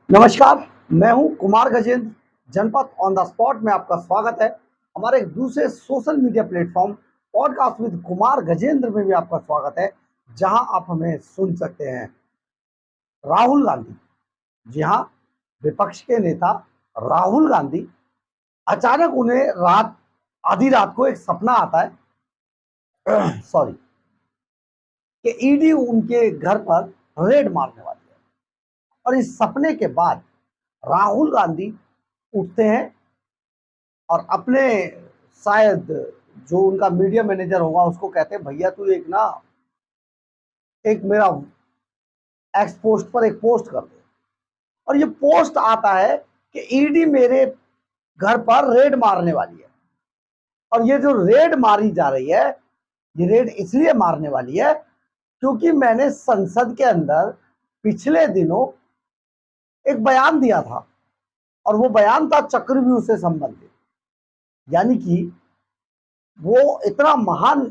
नमस्कार, मैं हूं कुमार गजेंद्र। जनपद ऑन द स्पॉट में आपका स्वागत है। हमारे एक दूसरे social media platform podcast with Kumar Gajendra में भी आपका स्वागत है, जहां आप हमें सुन सकते हैं। राहुल गांधी, जी हाँ, विपक्ष के नेता राहुल गांधी, अचानक उन्हें आधी रात को एक सपना आता है सॉरी, कि ईडी उनके घर पर रेड मारने वाली है। और इस सपने के बाद राहुल गांधी उठते हैं और अपने, शायद जो उनका मीडिया मैनेजर होगा उसको कहते हैं, भैया तू एक मेरा एक्स पोस्ट पर एक पोस्ट कर दे। और ये पोस्ट आता है कि ईडी मेरे घर पर रेड मारने वाली है। और ये जो रेड मारी जा रही है, ये रेड इसलिए मारने वाली है क्योंकि मैंने संसद के अंदर पिछले दिनों एक बयान दिया था, और वो बयान था चक्रव्यूह से संबंधित। यानी कि वो इतना महान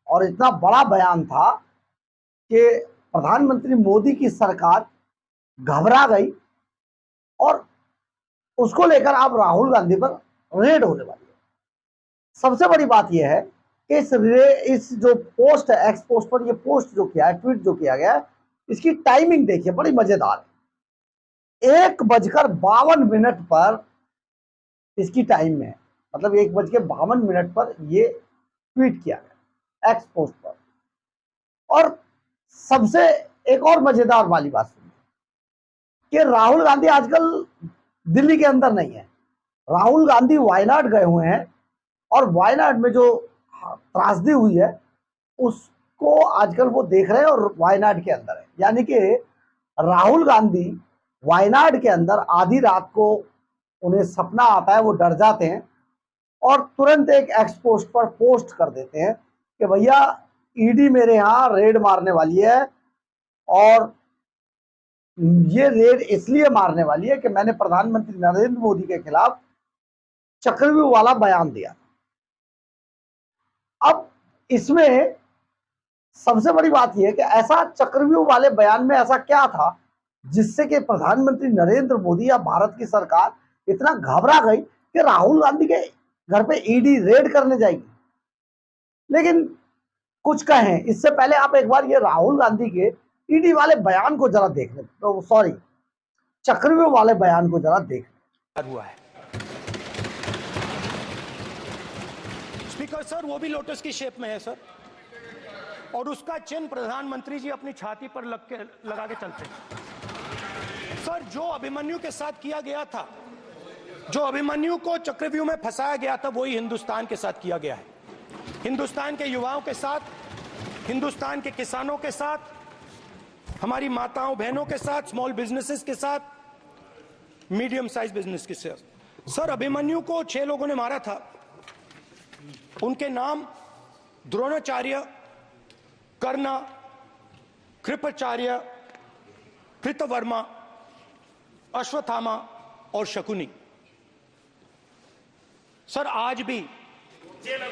और इतना बड़ा बयान था कि प्रधानमंत्री मोदी की सरकार घबरा गई, और उसको लेकर अब राहुल गांधी पर रेड होने वाली है। सबसे बड़ी बात यह है कि इस जो पोस्ट है, एक्स पोस्ट पर ये पोस्ट जो किया है, ट्वीट जो किया गया है, इसकी टाइमिंग देखिए, बड़ी मजेदार है। 1:52 पर इसकी टाइम में है, मतलब 1:52 पर ये ट्वीट किया गया एक्स पोस्ट पर। और सबसे एक और मजेदार वाली बात सुनिए कि राहुल गांधी आजकल दिल्ली के अंदर नहीं है। राहुल गांधी वायनाड गए हुए हैं, और वायनाड में जो त्रासदी हुई है उसको आजकल वो देख रहे हैं, और वायनाड के अंदर है। यानी कि राहुल गांधी वायनाड के अंदर आधी रात को उन्हें सपना आता है, वो डर जाते हैं और तुरंत एक एक्स पोस्ट पर पोस्ट कर देते हैं कि भैया ईडी मेरे यहाँ रेड मारने वाली है, और ये रेड इसलिए मारने वाली है कि मैंने प्रधानमंत्री नरेंद्र मोदी के खिलाफ चक्रव्यूह वाला बयान दिया। अब इसमें सबसे बड़ी बात यह है कि ऐसा चक्रव्यूह वाले बयान में ऐसा क्या था जिससे कि प्रधानमंत्री नरेंद्र मोदी या भारत की सरकार इतना घबरा गई कि राहुल गांधी के घर पे ईडी रेड करने जाएगी। लेकिन कुछ कहें इससे पहले आप एक बार ये राहुल गांधी के ईडी वाले बयान को जरा देख लें, तो सॉरी, चक्रव्यूह वाले बयान को जरा देख हुआ है। स्पीकर सर, वो भी लोटस की शेप में है सर, और उसका चिन्ह प्रधानमंत्री जी अपनी छाती पर लगा के चलते हैं। सर, जो अभिमन्यु के साथ किया गया था, जो अभिमन्यु को चक्रव्यूह में फंसाया गया था, वही हिंदुस्तान के साथ किया गया है। हिंदुस्तान के युवाओं के साथ, हिंदुस्तान के किसानों के साथ, हमारी माताओं बहनों के साथ, स्मॉल बिजनेसेस के साथ, मीडियम साइज बिजनेस के साथ। सर, अभिमन्यु को 6 लोगों ने मारा था। उनके नाम द्रोणाचार्य, कर्ण, कृपाचार्य, कृतवर्मा, अश्वत्थामा और शकुनी। सर, आज भी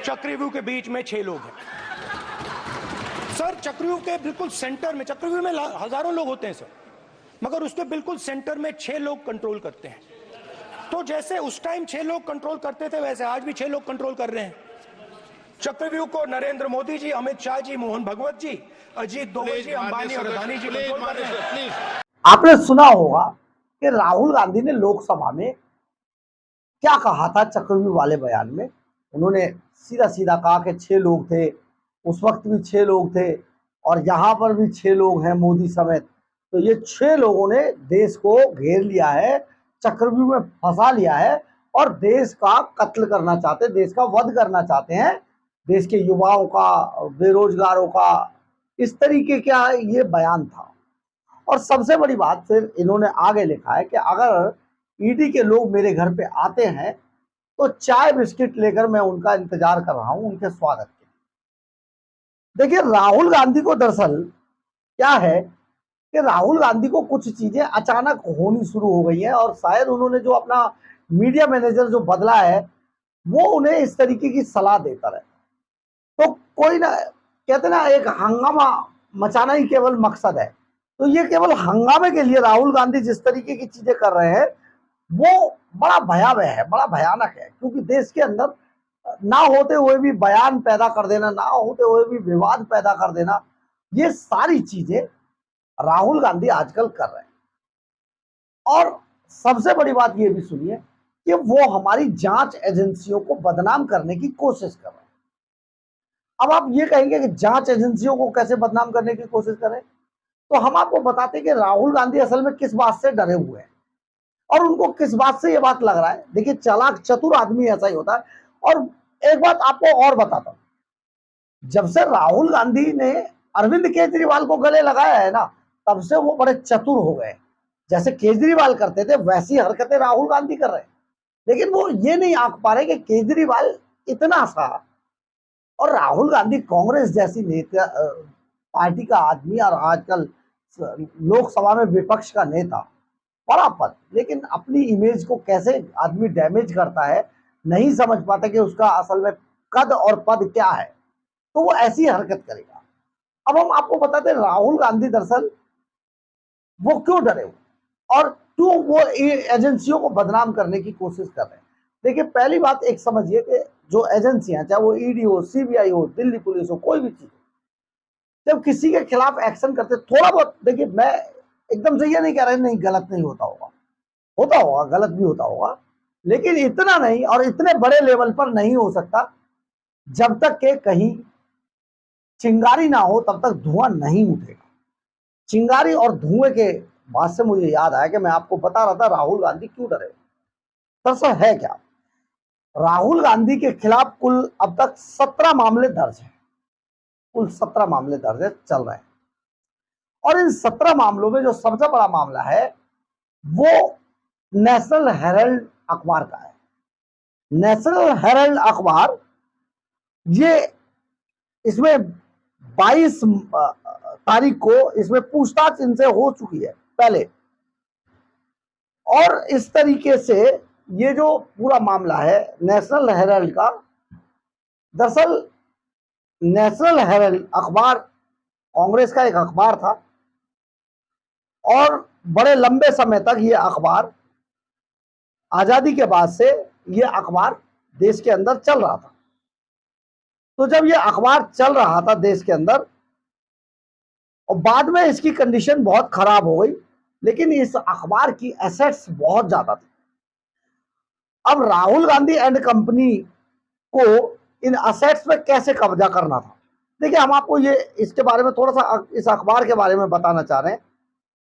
चक्रव्यूह के बीच में 6 लोग हैं। सर, चक्रव्यूह के बिल्कुल सेंटर में, चक्रव्यूह में हजारों लोग होते हैं सर, मगर उसके बिल्कुल सेंटर में 6 लोग कंट्रोल करते हैं। तो जैसे उस टाइम 6 लोग कंट्रोल करते थे, वैसे आज भी 6 लोग कंट्रोल कर रहे हैं चक्रव्यूह को। नरेंद्र मोदी जी, अमित शाह जी, मोहन भगवत जी, अजीत दोवल जी, अंबानी और अदानी जी कंट्रोल कर रहे हैं। आपने सुना होगा कि राहुल गांधी ने लोकसभा में क्या कहा था चक्रव्यूह वाले बयान में। उन्होंने सीधा सीधा कहा कि 6 लोग थे, उस वक्त भी 6 लोग थे, और यहाँ पर भी 6 लोग हैं मोदी समेत। तो ये 6 लोगों ने देश को घेर लिया है, चक्रव्यूह में फंसा लिया है, और देश का कत्ल करना चाहते हैं, देश का वध करना चाहते हैं, देश के युवाओं का, बेरोजगारों का। इस तरीके का ये बयान था। और सबसे बड़ी बात फिर इन्होंने आगे लिखा है कि अगर ईडी के लोग मेरे घर पे आते हैं तो चाय बिस्किट लेकर मैं उनका इंतजार कर रहा हूं, उनके स्वागत के। देखिए, राहुल गांधी को दरअसल क्या है कि राहुल गांधी को कुछ चीजें अचानक होनी शुरू हो गई हैं, और शायद उन्होंने जो अपना मीडिया मैनेजर जो बदला है, वो उन्हें इस तरीके की सलाह देता रहे। तो कोई ना, कहते ना, एक हंगामा मचाना ही केवल मकसद है। तो ये केवल हंगामे के लिए राहुल गांधी जिस तरीके की चीजें कर रहे हैं वो बड़ा भयावह है, बड़ा भयानक है, क्योंकि देश के अंदर ना होते हुए भी बयान पैदा कर देना, ना होते हुए भी विवाद पैदा कर देना, ये सारी चीजें राहुल गांधी आजकल कर रहे हैं। और सबसे बड़ी बात ये भी सुनिए कि वो हमारी जांच एजेंसियों को बदनाम करने की कोशिश कर रहे हैं। अब आप ये कहेंगे कि जांच एजेंसियों को कैसे बदनाम करने की कोशिश करें, तो हम आपको बताते हैं कि राहुल गांधी असल में किस बात से डरे हुए हैं और उनको किस बात से ये बात लग रहा है। देखिए, चालाक चतुर आदमी ऐसा ही होता है। और एक बात आपको और बताता हूं, जब से राहुल गांधी ने अरविंद केजरीवाल को गले लगाया है ना, तब से वो बड़े चतुर हो गए। जैसे केजरीवाल करते थे वैसी हरकतें राहुल गांधी कर रहे हैं, लेकिन वो ये नहीं आंक पा रहे कि केजरीवाल इतना सा और राहुल गांधी कांग्रेस जैसी नेता पार्टी का आदमी और आजकल लोकसभा में विपक्ष का नेता, बड़ा पद, लेकिन अपनी इमेज को कैसे आदमी डैमेज करता है, नहीं समझ पाता कि उसका असल में कद और पद क्या है, तो वो ऐसी हरकत करेगा। अब हम आपको बताते हैं राहुल गांधी दरअसल वो क्यों डरे हुए और क्यों वो एजेंसियों को बदनाम करने की कोशिश कर रहे हैं। देखिए, पहली बात एक समझिए कि जो एजेंसियां, चाहे वो ईडी हो, सीबीआई हो, दिल्ली पुलिस हो, कोई भी चीज, जब किसी के खिलाफ एक्शन करते, थोड़ा बहुत, देखिए मैं एकदम से ये नहीं कह रहा नहीं गलत नहीं होता होगा, होता होगा, गलत भी होता होगा, लेकिन इतना नहीं और इतने बड़े लेवल पर नहीं हो सकता। जब तक के कहीं चिंगारी ना हो तब तक धुआं नहीं उठेगा। चिंगारी और धुएं के बाद से मुझे याद आया कि मैं आपको बता रहा था राहुल गांधी क्यों डरे। दरअसल है क्या, राहुल गांधी के खिलाफ कुल अब तक 17 मामले दर्ज हैं, कुल 17 मामले दर्ज है, चल रहे हैं। और इन 17 मामलों में जो सबसे बड़ा मामला है वो नेशनल हेराल्ड अखबार का है। नेशनल हेराल्ड अखबार, ये इसमें 22 तारीख को इसमें पूछताछ इनसे हो चुकी है पहले। और इस तरीके से ये जो पूरा मामला है नेशनल हेराल्ड का, दरअसल नेशनल हेराल्ड अखबार कांग्रेस का एक अखबार था और बड़े लंबे समय तक ये अखबार, आजादी के बाद से ये अखबार देश के अंदर चल रहा था। तो जब ये अखबार चल रहा था देश के अंदर और बाद में इसकी कंडीशन बहुत खराब हो गई, लेकिन इस अखबार की एसेट्स बहुत ज्यादा थी। अब राहुल गांधी एंड कंपनी को इन असेट्स पे कैसे कब्जा करना था, देखिए हम आपको ये इसके बारे में थोड़ा सा इस अखबार के बारे में बताना चाह रहे हैं।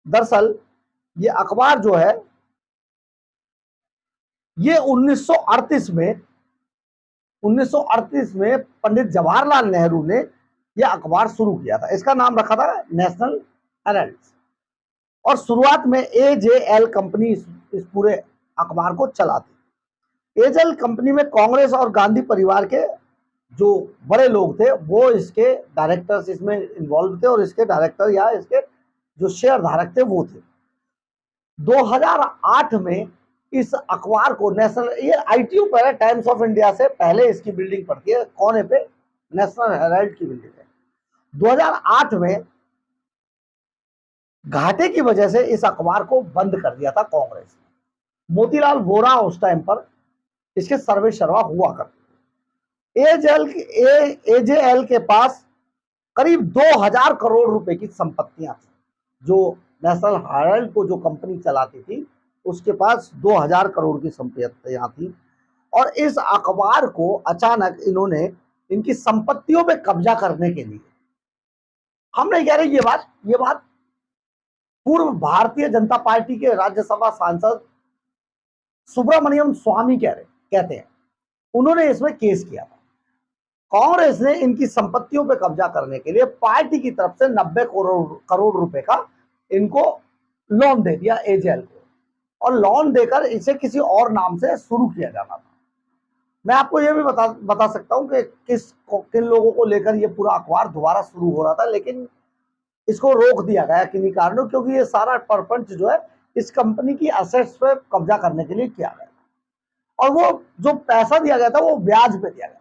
दरअसल ये अखबार जो है ये 1938 में पंडित जवाहरलाल नेहरू ने यह अखबार शुरू किया था। इसका नाम रखा था नेशनल हेराल्ड और शुरुआत में एजेएल कंपनी इस पूरे अखबार को चलाती। एजेएल कंपनी में कांग्रेस और गांधी परिवार के जो बड़े लोग थे वो इसके डायरेक्टर्स इसमें इन्वॉल्व थे और इसके डायरेक्टर या इसके जो शेयर धारक थे वो थे। 2008 में इस अखबार को नेशनल, ये आईटीयू पर है, टाइम्स ऑफ इंडिया से पहले इसकी बिल्डिंग पड़ती है कोने पे, नेशनल हेराल्ड की बिल्डिंग है। 2008 में घाटे की वजह से इस अखबार को बंद कर दिया था कांग्रेस ने। मोतीलाल वोरा उस टाइम पर इसके सर्वे सर्वा हुआ करते। एजेएल के पास करीब 2000 करोड़ रुपए की संपत्तियां थी। जो नेशनल हेराल्ड को जो कंपनी चलाती थी उसके पास 2000 करोड़ की संपत्तियां थी। और इस अखबार को अचानक इन्होंने इनकी संपत्तियों पे कब्जा करने के लिए, हम नहीं कह रहे ये बात पूर्व भारतीय जनता पार्टी के राज्यसभा सांसद सुब्रमण्यम स्वामी कहते हैं, उन्होंने इसमें केस किया था। कांग्रेस ने इनकी संपत्तियों पे कब्जा करने के लिए पार्टी की तरफ से 90 करोड़ रुपए का इनको लोन दे दिया एजेएल को, और लोन देकर इसे किसी और नाम से शुरू किया जाना था। मैं आपको यह भी बता सकता हूं कि किन लोगों को लेकर यह पूरा अखबार दोबारा शुरू हो रहा था, लेकिन इसको रोक दिया गया किन्हीं कारणों, क्योंकि ये सारा परपंच जो है इस कंपनी की एसेट्स पे कब्जा करने के लिए किया गया और वो जो पैसा दिया गया था वो ब्याज पे दिया गया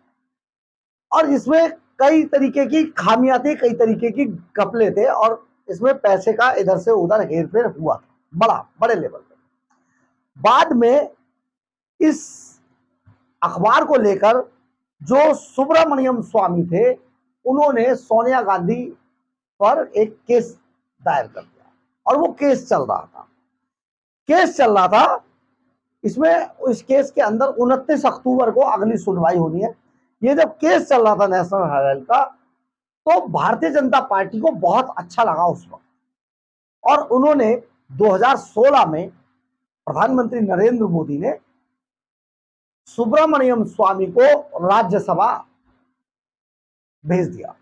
और इसमें कई तरीके की खामियां थी, कई तरीके की घपले थे और इसमें पैसे का इधर से उधर हेरफेर हुआ था, बड़े लेवल पे। बाद में इस अखबार को लेकर जो सुब्रमण्यम स्वामी थे, उन्होंने सोनिया गांधी पर एक केस दायर कर दिया और वो केस चल रहा था। इसमें इस केस के अंदर 29 अक्टूबर को अगली सुनवाई होनी है। ये जब केस चल रहा था नेशनल हेराल्ड का, तो भारतीय जनता पार्टी को बहुत अच्छा लगा उस वक्त, और उन्होंने 2016 में प्रधानमंत्री नरेंद्र मोदी ने सुब्रमण्यम स्वामी को राज्यसभा भेज दिया।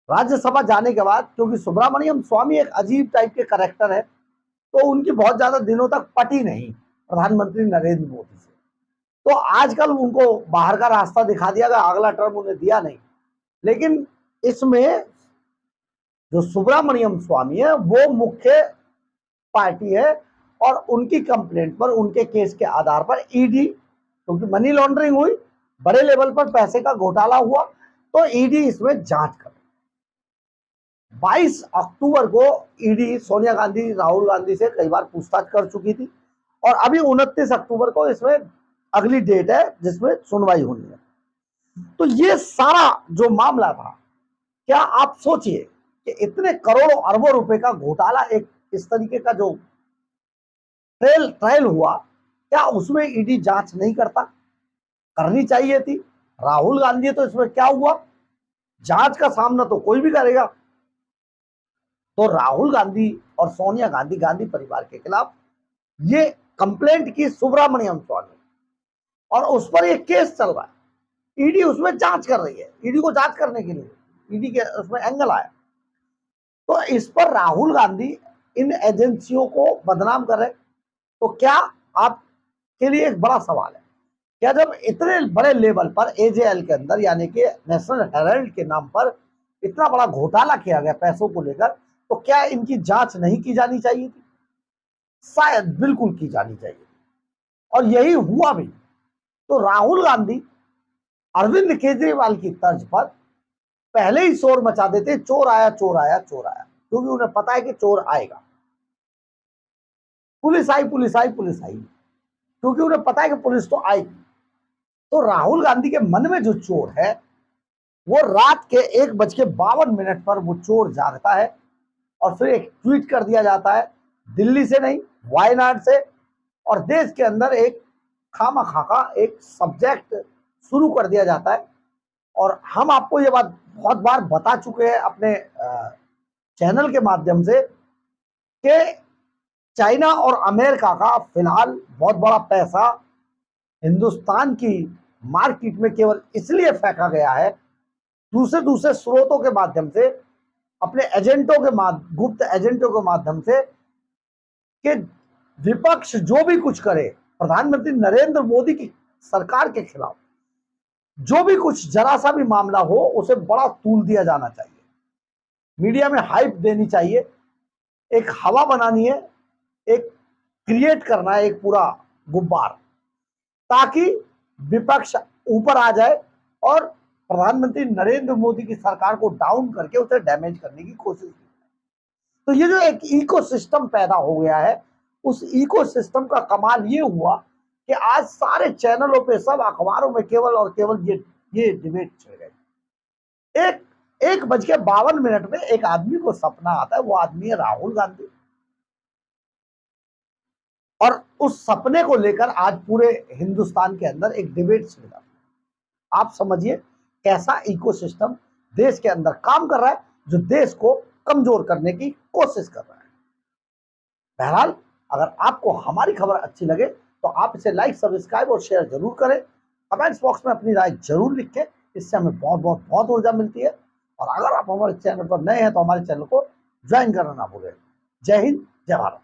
राज्यसभा जाने के बाद, क्योंकि सुब्रमण्यम स्वामी एक अजीब टाइप के कैरेक्टर है, तो उनकी बहुत ज्यादा दिनों तक पटी नहीं प्रधानमंत्री नरेंद्र मोदी से, तो आजकल उनको बाहर का रास्ता दिखा दिया गया, अगला टर्म उन्हें दिया नहीं। लेकिन इसमें जो सुब्रमण्यम स्वामी है वो मुख्य पार्टी है, और उनकी कंप्लेंट पर, उनके केस के आधार पर ईडी, क्योंकि मनी लॉन्ड्रिंग हुई, बड़े लेवल पर पैसे का घोटाला हुआ, तो ईडी इसमें जांच कर। 22 अक्टूबर को ईडी सोनिया गांधी, राहुल गांधी से कई बार पूछताछ कर चुकी थी, और अभी 29 अक्टूबर को इसमें अगली डेट है जिसमें सुनवाई होनी है। तो ये सारा जो मामला था, क्या आप सोचिए कि इतने करोड़ों अरबों रुपए का घोटाला, एक इस तरीके का जो ट्रायल हुआ, क्या उसमें ईडी जांच नहीं करता? करनी चाहिए थी। राहुल गांधी, तो इसमें क्या हुआ, जांच का सामना तो कोई भी करेगा। तो राहुल गांधी और सोनिया गांधी, गांधी परिवार के खिलाफ ये कंप्लेंट की सुब्रमण्यम स्वामी, और उस पर ये केस चल रहा है। ईडी उसमें जांच कर रही है, ईडी को जांच करने के लिए ईडी के उसमें एंगल आया। तो इस पर राहुल गांधी इन एजेंसियों को बदनाम कर रहे। तो क्या आपके लिए एक बड़ा सवाल है, क्या जब इतने बड़े लेवल पर एजेएल के अंदर, यानी कि नेशनल हेराल्ड के नाम पर इतना बड़ा घोटाला किया गया पैसों को लेकर, तो क्या इनकी जांच नहीं की जानी चाहिए थी? शायद बिल्कुल की जानी चाहिए, और यही हुआ भी। तो राहुल गांधी अरविंद केजरीवाल की तर्ज पर पहले ही शोर मचा देते, चोर आया चोर आया चोर आया, क्योंकि उन्हें पता है कि चोर आएगा। पुलिस आई पुलिस आई पुलिस आई, क्योंकि उन्हें पता है कि पुलिस तो आएगी। तो राहुल गांधी के मन में जो चोर है, वो रात के 1:52 पर वो चोर जागता है, और फिर एक ट्वीट कर दिया जाता है, दिल्ली से नहीं, वायनाड से, और देश के अंदर एक खामखा का एक सब्जेक्ट शुरू कर दिया जाता है। और हम आपको ये बात बहुत बार बता चुके हैं अपने चैनल के माध्यम से, कि चाइना और अमेरिका का फिलहाल बहुत बड़ा पैसा हिंदुस्तान की मार्केट में केवल इसलिए फेंका गया है, दूसरे स्रोतों के माध्यम से, अपने एजेंटों के गुप्त एजेंटों के माध्यम से, कि विपक्ष जो भी कुछ करे, प्रधानमंत्री नरेंद्र मोदी की सरकार के खिलाफ जो भी कुछ जरा सा भी मामला हो, उसे बड़ा तूल दिया जाना चाहिए, मीडिया में हाइप देनी चाहिए, एक हवा बनानी है, एक क्रिएट करना है, एक पूरा गुब्बार, ताकि विपक्ष ऊपर आ जाए और प्रधानमंत्री नरेंद्र मोदी की सरकार को डाउन करके उसे डैमेज करने की कोशिश की। तो ये जो एक इकोसिस्टम पैदा हो गया है, उस इकोसिस्टम का कमाल ये हुआ कि आज सारे चैनलों पे, सब अखबारों में केवल और केवल ये डिबेट चल गए। 1:52 में एक आदमी को सपना आता है, वो आदमी है राहुल गांधी, और उस सपने को लेकर आज पूरे हिंदुस्तान के अंदर एक डिबेट छिड़ जाता है। आप समझिए कैसा इकोसिस्टम देश के अंदर काम कर रहा है, जो देश को कमजोर करने की कोशिश कर रहा है। बहरहाल, अगर आपको हमारी खबर अच्छी लगे तो आप इसे लाइक, सब्सक्राइब और शेयर जरूर करें। कमेंट्स बॉक्स में अपनी राय जरूर लिखें, इससे हमें बहुत ऊर्जा मिलती है। और अगर आप हमारे चैनल पर नए हैं तो हमारे चैनल को ज्वाइन करना ना भूलें। जय हिंद, जय भारत।